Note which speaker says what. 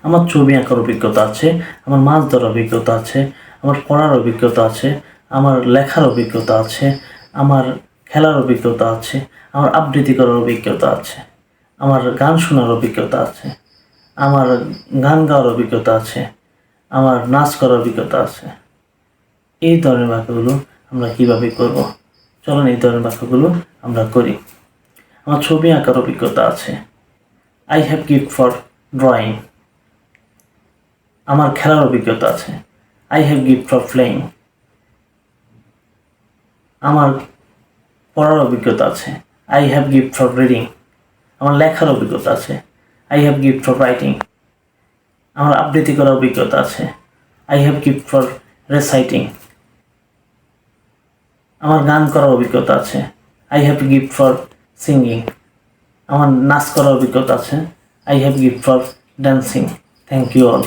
Speaker 1: আমার ছবি আঁকার অভিজ্ঞতা আছে, আমার মাছ ধরার অভিজ্ঞতা আছে, আমার পড়ার অভিজ্ঞতা আছে, আমার লেখার অভিজ্ঞতা আছে, আমার খেলার অভিজ্ঞতা আছে, আমার আবৃত্তি করার অভিজ্ঞতা আছে, আমার গান শোনার অভিজ্ঞতা আছে, আমার গান গাওয়ার অভিজ্ঞতা আছে, আমার নাচ করার অভিজ্ঞতা আছে। এই ধরনের বাক্যগুলো আমরা কিভাবে করব? চলুন এই ধরনের বাক্যগুলো আমরা করি। আমার ছবি আঁকার অভিজ্ঞতা আছে। I have gift for drawing. আমার খেলার অভিজ্ঞতা আছে। I have gift for playing. আমার পড়ার অভিজ্ঞতা আছে। I have gift for reading. আমার লেখার অভিজ্ঞতা আছে। I have gift for writing. আমার আবৃত্তি করার অভিজ্ঞতা আছে। I have gift for reciting. আমার গান করার অভিজ্ঞতা আছে। I have gift for singing. আমার নাচ করার অভিজ্ঞতা আছে। I have gift for dancing. Thank you all.